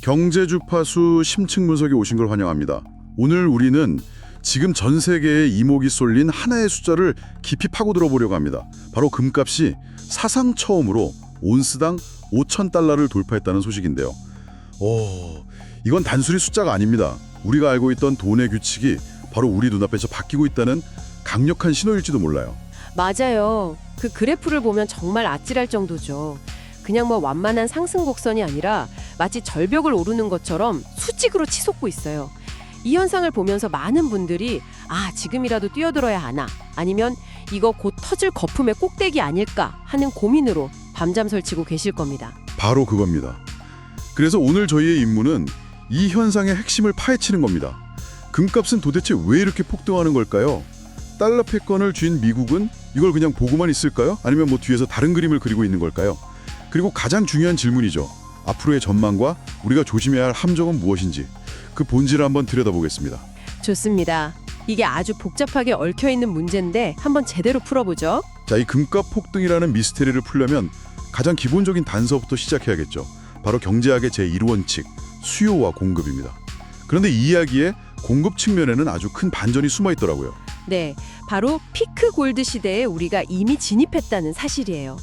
경제주파수 심층 분석에 오신 걸 환영합니다. 오늘 우리는 지금 전 세계에 이목이 쏠린 하나의 숫자를 깊이 파고들어 보려고 합니다. 바로 금값이 사상 처음으로 온스당 5,000달러를 돌파했다는 소식인데요. 이건 단순히 숫자가 아닙니다. 우리가 알고 있던 돈의 규칙이 바로 우리 눈앞에서 바뀌고 있다는 강력한 신호일지도 몰라요. 맞아요. 그 그래프를 보면 정말 아찔할 정도죠. 그냥 뭐 완만한 상승 곡선이 아니라 마치 절벽을 오르는 것처럼 수직으로 치솟고 있어요. 이 현상을 보면서 많은 분들이 지금이라도 뛰어들어야 하나, 아니면 이거 곧 터질 거품의 꼭대기 아닐까 하는 고민으로 밤잠 설치고 계실 겁니다. 바로 그겁니다. 그래서 오늘 저희의 임무는 이 현상의 핵심을 파헤치는 겁니다. 금값은 도대체 왜 이렇게 폭등하는 걸까요? 달러 패권을 쥔 미국은 이걸 그냥 보고만 있을까요? 아니면 뭐 뒤에서 다른 그림을 그리고 있는 걸까요? 그리고 가장 중요한 질문이죠. 앞으로의 전망과 우리가 조심해야 할 함정은 무엇인지 그 본질을 한번 들여다보겠습니다. 좋습니다. 이게 아주 복잡하게 얽혀있는 문제인데 한번 제대로 풀어보죠. 자, 이 금값 폭등이라는 미스테리를 풀려면 가장 기본적인 단서부터 시작해야겠죠. 바로 경제학의 제1원칙, 수요와 공급입니다. 그런데 이 이야기에 공급 측면에는 아주 큰 반전이 숨어 있더라고요. 네, 바로 피크 골드 시대에 우리가 이미 진입했다는 사실이에요.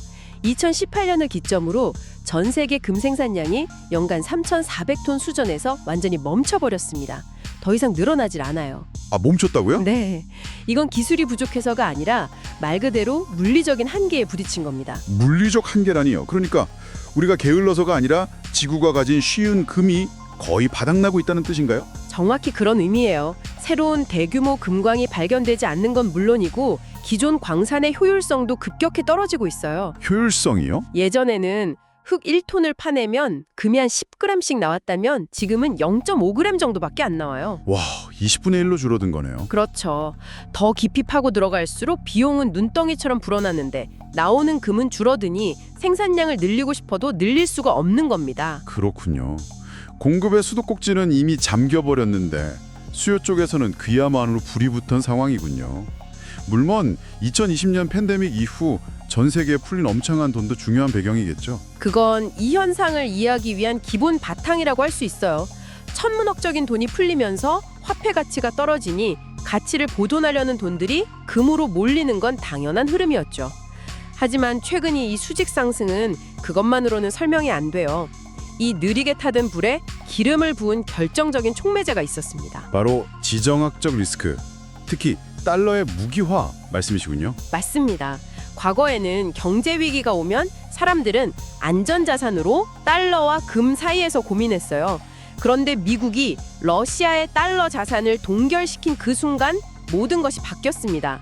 2018년을 기점으로 전 세계 금 생산량이 연간 3,400톤 수준에서 완전히 멈춰버렸습니다. 더 이상 늘어나질 않아요. 멈췄다고요? 네, 이건 기술이 부족해서가 아니라 말 그대로 물리적인 한계에 부딪힌 겁니다. 물리적 한계라니요. 그러니까 우리가 게을러서가 아니라 지구가 가진 쉬운 금이 거의 바닥나고 있다는 뜻인가요? 정확히 그런 의미예요. 새로운 대규모 금광이 발견되지 않는 건 물론이고 기존 광산의 효율성도 급격히 떨어지고 있어요. 효율성이요? 예전에는 흙 1톤을 파내면 금이 한 10g씩 나왔다면 지금은 0.5g 정도밖에 안 나와요. 와, 20분의 1로 줄어든 거네요. 그렇죠. 더 깊이 파고 들어갈수록 비용은 눈덩이처럼 불어나는데 나오는 금은 줄어드니 생산량을 늘리고 싶어도 늘릴 수가 없는 겁니다. 그렇군요. 공급의 수도꼭지는 이미 잠겨버렸는데 수요 쪽에서는 그야말로 불이 붙은 상황이군요. 물론 2020년 팬데믹 이후 전 세계에 풀린 엄청난 돈도 중요한 배경이겠죠. 그건 이 현상을 이해하기 위한 기본 바탕이라고 할 수 있어요. 천문학적인 돈이 풀리면서 화폐 가치가 떨어지니 가치를 보존하려는 돈들이 금으로 몰리는 건 당연한 흐름이었죠. 하지만 최근 이 수직 상승은 그것만으로는 설명이 안 돼요. 이 느리게 타던 불에 기름을 부은 결정적인 촉매제가 있었습니다. 바로 지정학적 리스크, 특히 달러의 무기화 말씀이시군요. 맞습니다. 과거에는 경제 위기가 오면 사람들은 안전자산으로 달러와 금 사이에서 고민했어요. 그런데 미국이 러시아의 달러 자산을 동결시킨 그 순간 모든 것이 바뀌었습니다.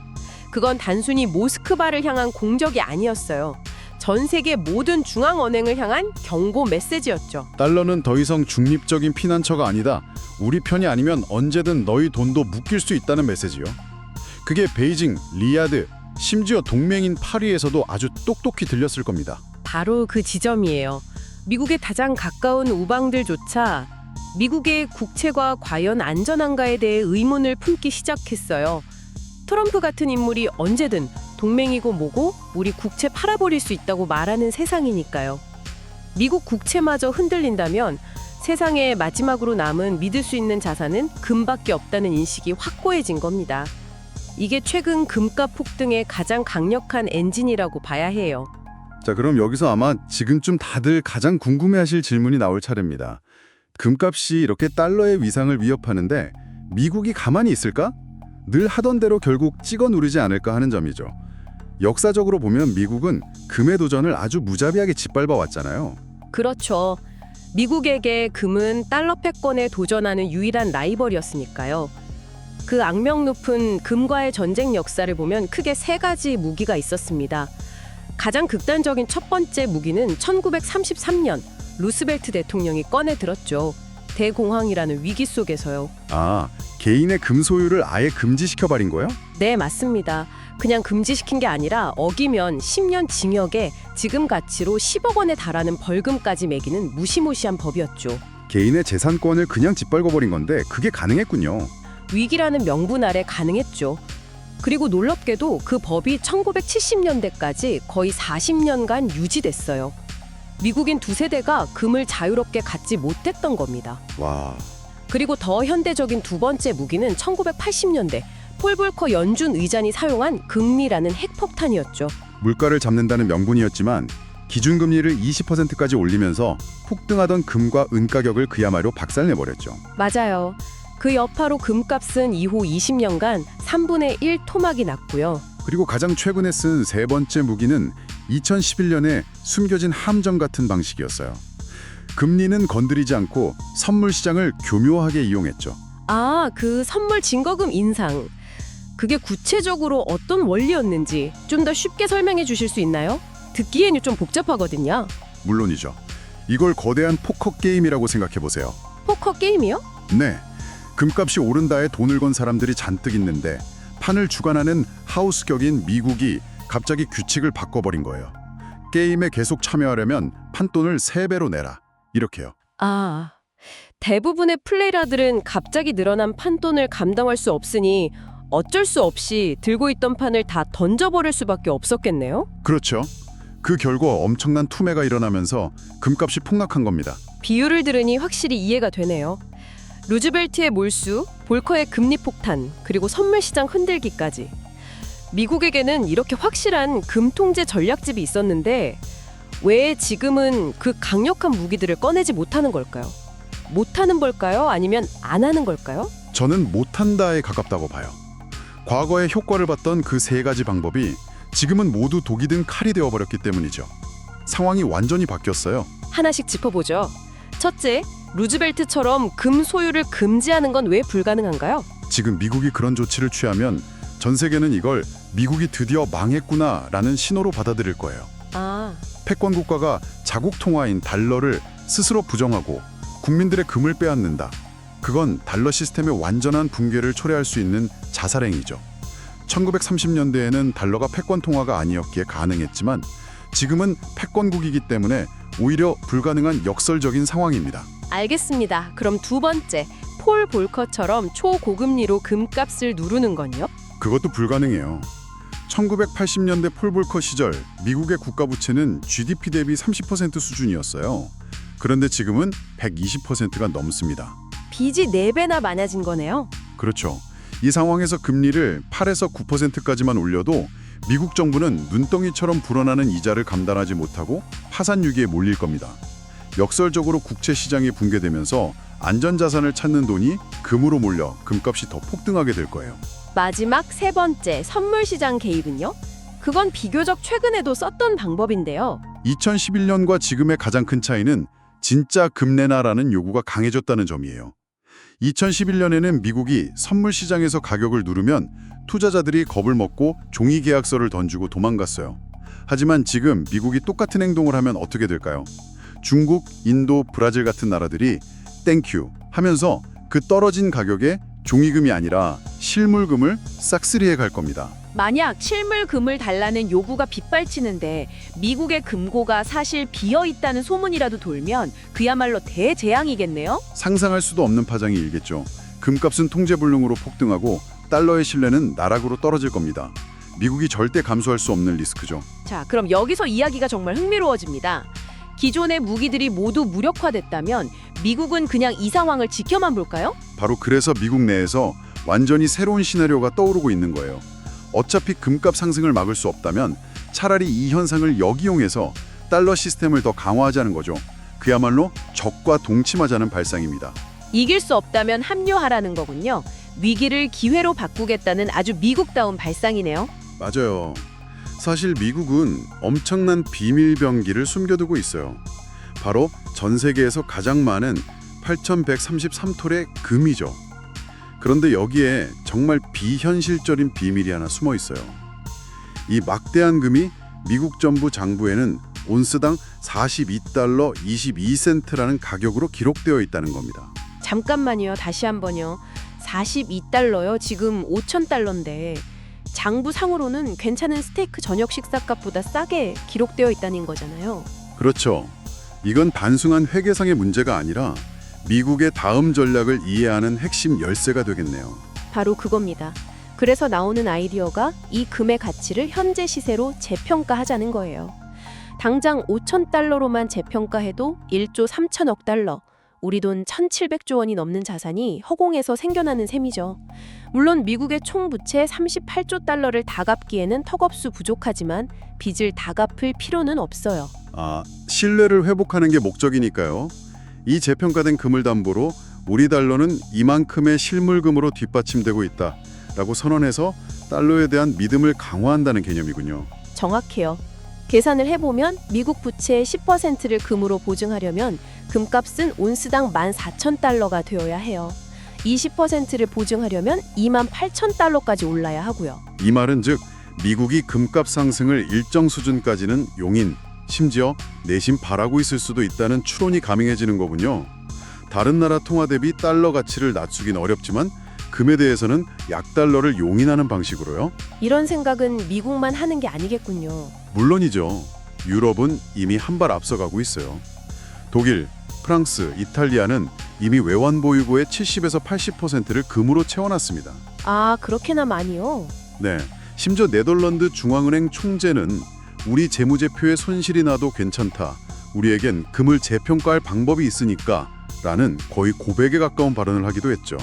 그건 단순히 모스크바를 향한 공격이 아니었어요. 전 세계 모든 중앙은행을 향한 경고 메시지였죠. 달러는 더 이상 중립적인 피난처가 아니다. 우리 편이 아니면 언제든 너희 돈도 묶일 수 있다는 메시지요. 그게 베이징, 리야드, 심지어 동맹인 파리에서도 아주 똑똑히 들렸을 겁니다. 바로 그 지점이에요. 미국의 가장 가까운 우방들조차 미국의 국채가 과연 안전한가에 대해 의문을 품기 시작했어요. 트럼프 같은 인물이 언제든 동맹이고 뭐고 우리 국채 팔아버릴 수 있다고 말하는 세상이니까요. 미국 국채마저 흔들린다면 세상에 마지막으로 남은 믿을 수 있는 자산은 금밖에 없다는 인식이 확고해진 겁니다. 이게 최근 금값 폭등의 가장 강력한 엔진이라고 봐야 해요. 자, 그럼 여기서 아마 지금쯤 다들 가장 궁금해하실 질문이 나올 차례입니다. 금값이 이렇게 달러의 위상을 위협하는데 미국이 가만히 있을까? 늘 하던 대로 결국 찍어 누르지 않을까 하는 점이죠. 역사적으로 보면 미국은 금의 도전을 아주 무자비하게 짓밟아 왔잖아요. 그렇죠. 미국에게 금은 달러 패권에 도전하는 유일한 라이벌이었으니까요. 그 악명 높은 금과의 전쟁 역사를 보면 크게 세 가지 무기가 있었습니다. 가장 극단적인 첫 번째 무기는 1933년 루스벨트 대통령이 꺼내 들었죠. 대공황이라는 위기 속에서요. 개인의 금 소유를 아예 금지시켜버린 거예요? 네, 맞습니다. 그냥 금지시킨 게 아니라 어기면 10년 징역에 지금 가치로 10억 원에 달하는 벌금까지 매기는 무시무시한 법이었죠. 개인의 재산권을 그냥 짓밟아버린 건데 그게 가능했군요. 위기라는 명분 아래 가능했죠. 그리고 놀랍게도 그 법이 1970년대까지 거의 40년간 유지됐어요. 미국인 두세 대가 금을 자유롭게 갖지 못했던 겁니다. 와, 그리고 더 현대적인 두 번째 무기는 1980년대 폴 볼커 연준 의장이 사용한 금리라는 핵폭탄이었죠. 물가를 잡는다는 명분이었지만 기준금리를 20%까지 올리면서 폭등하던 금과 은 가격을 그야말로 박살내버렸죠. 맞아요. 그 여파로 금값은 이후 20년간 3분의 1 토막이 났고요. 그리고 가장 최근에 쓴 세 번째 무기는 2011년에 숨겨진 함정 같은 방식이었어요. 금리는 건드리지 않고 선물 시장을 교묘하게 이용했죠. 아, 그 선물 증거금 인상. 그게 구체적으로 어떤 원리였는지 좀 더 쉽게 설명해 주실 수 있나요? 듣기에는 좀 복잡하거든요. 물론이죠. 이걸 거대한 포커 게임이라고 생각해 보세요. 포커 게임이요? 네, 금값이 오른다에 돈을 건 사람들이 잔뜩 있는데 판을 주관하는 하우스 격인 미국이 갑자기 규칙을 바꿔버린 거예요. 게임에 계속 참여하려면 판돈을 3배로 내라. 이렇게요. 아, 대부분의 플레이러들은 갑자기 늘어난 판돈을 감당할 수 없으니 어쩔 수 없이 들고 있던 판을 다 던져버릴 수밖에 없었겠네요. 그렇죠. 그 결과 엄청난 투매가 일어나면서 금값이 폭락한 겁니다. 비유를 들으니 확실히 이해가 되네요. 루즈벨트의 몰수, 볼커의 금리 폭탄, 그리고 선물 시장 흔들기까지. 미국에게는 이렇게 확실한 금 통제 전략집이 있었는데 왜 지금은 그 강력한 무기들을 꺼내지 못하는 걸까요? 못하는 걸까요? 아니면 안 하는 걸까요? 저는 못한다에 가깝다고 봐요. 과거에 효과를 봤던 그 3가지 방법이 지금은 모두 독이 든 칼이 되어버렸기 때문이죠. 상황이 완전히 바뀌었어요. 하나씩 짚어보죠. 첫째, 루즈벨트처럼 금 소유를 금지하는 건 왜 불가능한가요? 지금 미국이 그런 조치를 취하면 전 세계는 이걸 미국이 드디어 망했구나라는 신호로 받아들일 거예요. 아, 패권 국가가 자국 통화인 달러를 스스로 부정하고 국민들의 금을 빼앗는다. 그건 달러 시스템의 완전한 붕괴를 초래할 수 있는 자살행위죠. 1930년대에는 달러가 패권 통화가 아니었기에 가능했지만 지금은 패권국이기 때문에 오히려 불가능한 역설적인 상황입니다. 알겠습니다. 그럼 두 번째, 폴 볼커처럼 초고금리로 금값을 누르는 건요? 그것도 불가능해요. 1980년대 폴 볼커 시절 미국의 국가 부채는 GDP 대비 30% 수준이었어요. 그런데 지금은 120%가 넘습니다. 빚이 4배나 많아진 거네요. 그렇죠. 이 상황에서 금리를 8에서 9%까지만 올려도 미국 정부는 눈덩이처럼 불어나는 이자를 감당하지 못하고 파산 위기에 몰릴 겁니다. 역설적으로 국채 시장이 붕괴되면서 안전자산을 찾는 돈이 금으로 몰려 금값이 더 폭등하게 될 거예요. 마지막 세 번째, 선물 시장 개입은요? 그건 비교적 최근에도 썼던 방법인데요. 2011년과 지금의 가장 큰 차이는 진짜 금 내놔라는 요구가 강해졌다는 점이에요. 2011년에는 미국이 선물 시장에서 가격을 누르면 투자자들이 겁을 먹고 종이 계약서를 던지고 도망갔어요. 하지만 지금 미국이 똑같은 행동을 하면 어떻게 될까요? 중국, 인도, 브라질 같은 나라들이 땡큐 하면서 그 떨어진 가격에 종이금이 아니라 실물금을 싹쓸이해 갈 겁니다. 만약 실물금을 달라는 요구가 빗발치는데 미국의 금고가 사실 비어있다는 소문이라도 돌면 그야말로 대재앙이겠네요? 상상할 수도 없는 파장이 일겠죠. 금값은 통제불능으로 폭등하고 달러의 신뢰는 나락으로 떨어질 겁니다. 미국이 절대 감수할 수 없는 리스크죠. 자, 그럼 여기서 이야기가 정말 흥미로워집니다. 기존의 무기들이 모두 무력화됐다면 미국은 그냥 이 상황을 지켜만 볼까요? 바로 그래서 미국 내에서 완전히 새로운 시나리오가 떠오르고 있는 거예요. 어차피 금값 상승을 막을 수 없다면 차라리 이 현상을 역이용해서 달러 시스템을 더 강화하자는 거죠. 그야말로 적과 동침하자는 발상입니다. 이길 수 없다면 합류하라는 거군요. 위기를 기회로 바꾸겠다는 아주 미국다운 발상이네요. 맞아요. 사실 미국은 엄청난 비밀병기를 숨겨두고 있어요. 바로 전 세계에서 가장 많은 8,133톨의 금이죠. 그런데 여기에 정말 비현실적인 비밀이 하나 숨어 있어요. 이 막대한 금이 미국 정부 장부에는 온스당 42달러 22센트라는 가격으로 기록되어 있다는 겁니다. 잠깐만요. 다시 한번요. 42달러요. 지금 5,000달러인데 장부상으로는 괜찮은 스테이크 저녁 식사값보다 싸게 기록되어 있다는 거잖아요. 그렇죠. 이건 단순한 회계상의 문제가 아니라 미국의 다음 전략을 이해하는 핵심 열쇠가 되겠네요. 바로 그겁니다. 그래서 나오는 아이디어가 이 금의 가치를 현재 시세로 재평가하자는 거예요. 당장 5,000달러로만 재평가해도 1조 3천억 달러, 우리 돈 1,700조 원이 넘는 자산이 허공에서 생겨나는 셈이죠. 물론 미국의 총 부채 38조 달러를 다 갚기에는 턱없이 부족하지만 빚을 다 갚을 필요는 없어요. 신뢰를 회복하는 게 목적이니까요. 이 재평가된 금을 담보로 우리 달러는 이만큼의 실물금으로 뒷받침되고 있다라고 선언해서 달러에 대한 믿음을 강화한다는 개념이군요. 정확해요. 계산을 해보면 미국 부채의 10%를 금으로 보증하려면 금값은 온스당 14,000달러가 되어야 해요. 이 10%를 보증하려면 28,000달러까지 올라야 하고요. 이 말은 즉 미국이 금값 상승을 일정 수준까지는 용인, 심지어 내심 바라고 있을 수도 있다는 추론이 가능해지는 거군요. 다른 나라 통화 대비 달러 가치를 낮추긴 어렵지만 금에 대해서는 약달러를 용인하는 방식으로요. 이런 생각은 미국만 하는 게 아니겠군요. 물론이죠. 유럽은 이미 한 발 앞서가고 있어요. 독일, 프랑스, 이탈리아는 이미 외환 보유고의 70에서 80%를 금으로 채워놨습니다. 아, 그렇게나 많이요? 네, 심지어 네덜란드 중앙은행 총재는 우리 재무제표에 손실이 나도 괜찮다. 우리에겐 금을 재평가할 방법이 있으니까 라는 거의 고백에 가까운 발언을 하기도 했죠.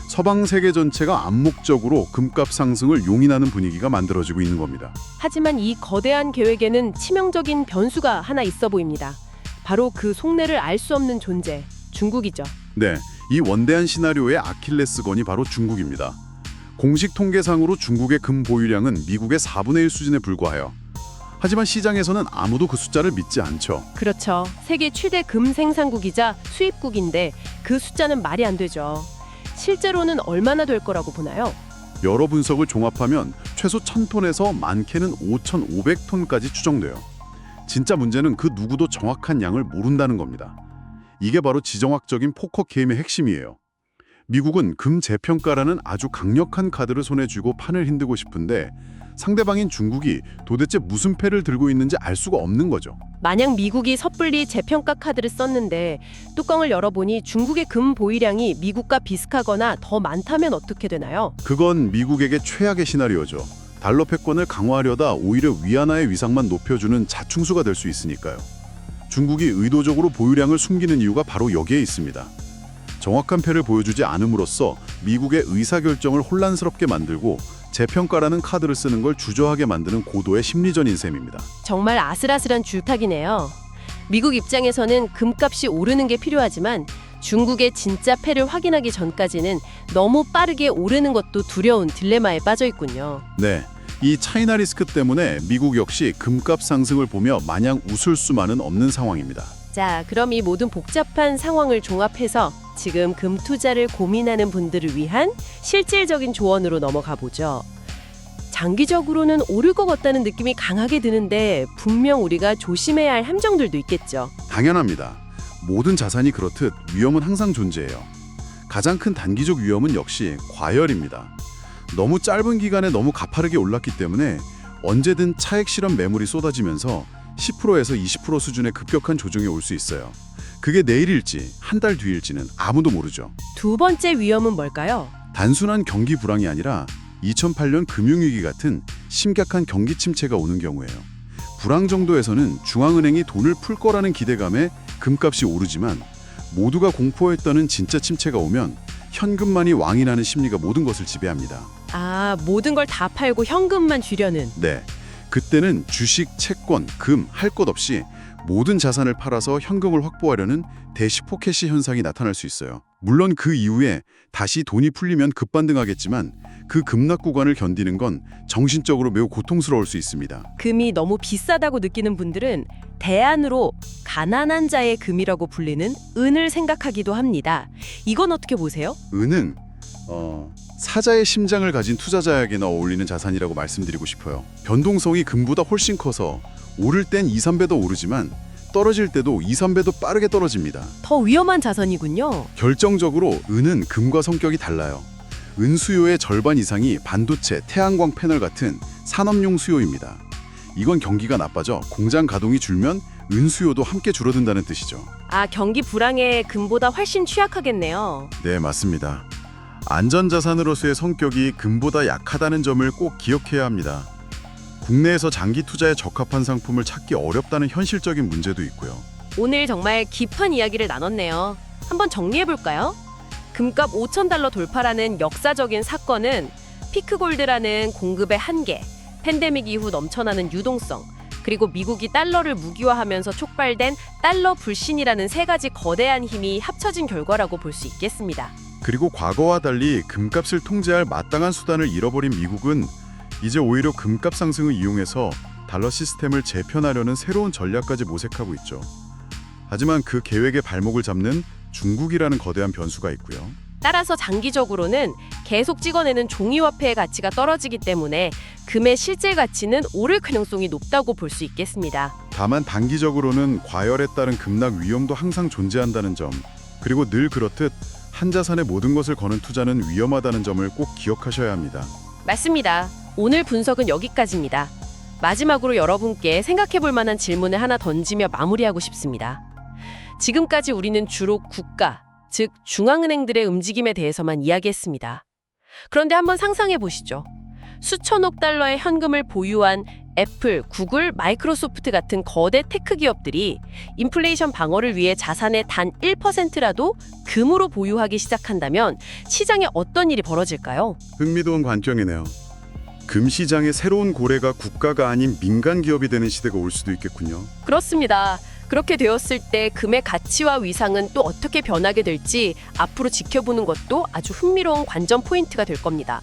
서방 세계 전체가 암묵적으로 금값 상승을 용인하는 분위기가 만들어지고 있는 겁니다. 하지만 이 거대한 계획에는 치명적인 변수가 하나 있어 보입니다. 바로 그 속내를 알 수 없는 존재, 중국이죠. 네, 이 원대한 시나리오의 아킬레스건이 바로 중국입니다. 공식 통계상으로 중국의 금 보유량은 미국의 4분의 1 수준에 불과해요. 하지만 시장에서는 아무도 그 숫자를 믿지 않죠. 그렇죠. 세계 최대 금 생산국이자 수입국인데 그 숫자는 말이 안 되죠. 실제로는 얼마나 될 거라고 보나요? 여러 분석을 종합하면 최소 1,000톤에서 많게는 5,500톤까지 추정돼요. 진짜 문제는 그 누구도 정확한 양을 모른다는 겁니다. 이게 바로 지정학적인 포커 게임의 핵심이에요. 미국은 금 재평가라는 아주 강력한 카드를 손에 쥐고 판을 흔들고 싶은데 상대방인 중국이 도대체 무슨 패를 들고 있는지 알 수가 없는 거죠. 만약 미국이 섣불리 재평가 카드를 썼는데 뚜껑을 열어보니 중국의 금 보유량이 미국과 비슷하거나 더 많다면 어떻게 되나요? 그건 미국에게 최악의 시나리오죠. 달러 패권을 강화하려다 오히려 위안화의 위상만 높여주는 자충수가 될 수 있으니까요. 중국이 의도적으로 보유량을 숨기는 이유가 바로 여기에 있습니다. 정확한 패를 보여주지 않음으로써 미국의 의사결정을 혼란스럽게 만들고 재평가라는 카드를 쓰는 걸 주저하게 만드는 고도의 심리전인 셈입니다. 정말 아슬아슬한 줄타기네요. 미국 입장에서는 금값이 오르는 게 필요하지만 중국의 진짜 패를 확인하기 전까지는 너무 빠르게 오르는 것도 두려운 딜레마에 빠져 있군요. 네, 이 차이나 리스크 때문에 미국 역시 금값 상승을 보며 마냥 웃을 수만은 없는 상황입니다. 자, 그럼 이 모든 복잡한 상황을 종합해서 지금 금 투자를 고민하는 분들을 위한 실질적인 조언으로 넘어가 보죠. 장기적으로는 오를 것 같다는 느낌이 강하게 드는데 분명 우리가 조심해야 할 함정들도 있겠죠. 당연합니다. 모든 자산이 그렇듯 위험은 항상 존재해요. 가장 큰 단기적 위험은 역시 과열입니다. 너무 짧은 기간에 너무 가파르게 올랐기 때문에 언제든 차익 실현 매물이 쏟아지면서 10%에서 20% 수준의 급격한 조정이 올 수 있어요. 그게 내일일지 한 달 뒤일지는 아무도 모르죠. 두 번째 위험은 뭘까요? 단순한 경기 불황이 아니라 2008년 금융위기 같은 심각한 경기 침체가 오는 경우예요. 불황 정도에서는 중앙은행이 돈을 풀 거라는 기대감에 금값이 오르지만 모두가 공포했다는 진짜 침체가 오면 현금만이 왕이 나는 심리가 모든 것을 지배합니다. 아, 모든 걸 다 팔고 현금만 쥐려는. 네, 그때는 주식, 채권, 금 할 것 없이 모든 자산을 팔아서 현금을 확보하려는 대시포켓시 현상이 나타날 수 있어요. 물론 그 이후에 다시 돈이 풀리면 급반등하겠지만 그 급락 구간을 견디는 건 정신적으로 매우 고통스러울 수 있습니다. 금이 너무 비싸다고 느끼는 분들은 대안으로 가난한 자의 금이라고 불리는 은을 생각하기도 합니다. 이건 어떻게 보세요? 은은 사자의 심장을 가진 투자자에게나 어울리는 자산이라고 말씀드리고 싶어요. 변동성이 금보다 훨씬 커서 오를 땐 2, 3배 더 오르지만 떨어질 때도 2, 3배 더 빠르게 떨어집니다. 더 위험한 자산이군요. 결정적으로 은은 금과 성격이 달라요. 은 수요의 절반 이상이 반도체, 태양광 패널 같은 산업용 수요입니다. 이건 경기가 나빠져 공장 가동이 줄면 은 수요도 함께 줄어든다는 뜻이죠. 아, 경기 불황에 금보다 훨씬 취약하겠네요. 네, 맞습니다. 안전자산으로서의 성격이 금보다 약하다는 점을 꼭 기억해야 합니다. 국내에서 장기 투자에 적합한 상품을 찾기 어렵다는 현실적인 문제도 있고요. 오늘 정말 깊은 이야기를 나눴네요. 한번 정리해볼까요? 금값 5,000달러 돌파라는 역사적인 사건은 피크골드라는 공급의 한계, 팬데믹 이후 넘쳐나는 유동성, 그리고 미국이 달러를 무기화하면서 촉발된 달러 불신이라는 세 가지 거대한 힘이 합쳐진 결과라고 볼 수 있겠습니다. 그리고 과거와 달리 금값을 통제할 마땅한 수단을 잃어버린 미국은 이제 오히려 금값 상승을 이용해서 달러 시스템을 재편하려는 새로운 전략까지 모색하고 있죠. 하지만 그 계획에 발목을 잡는 중국이라는 거대한 변수가 있고요. 따라서 장기적으로는 계속 찍어내는 종이화폐의 가치가 떨어지기 때문에 금의 실제 가치는 오를 가능성이 높다고 볼 수 있겠습니다. 다만 단기적으로는 과열에 따른 급락 위험도 항상 존재한다는 점, 그리고 늘 그렇듯 한 자산에 모든 것을 거는 투자는 위험하다는 점을 꼭 기억하셔야 합니다. 맞습니다. 오늘 분석은 여기까지입니다. 마지막으로 여러분께 생각해볼 만한 질문을 하나 던지며 마무리하고 싶습니다. 지금까지 우리는 주로 국가, 즉 중앙은행들의 움직임에 대해서만 이야기했습니다. 그런데 한번 상상해 보시죠. 수천억 달러의 현금을 보유한 애플, 구글, 마이크로소프트 같은 거대 테크 기업들이 인플레이션 방어를 위해 자산의 단 1%라도 금으로 보유하기 시작한다면 시장에 어떤 일이 벌어질까요? 흥미로운 관점이네요. 금 시장의 새로운 고래가 국가가 아닌 민간 기업이 되는 시대가 올 수도 있겠군요. 그렇습니다. 그렇게 되었을 때 금의 가치와 위상은 또 어떻게 변하게 될지 앞으로 지켜보는 것도 아주 흥미로운 관전 포인트가 될 겁니다.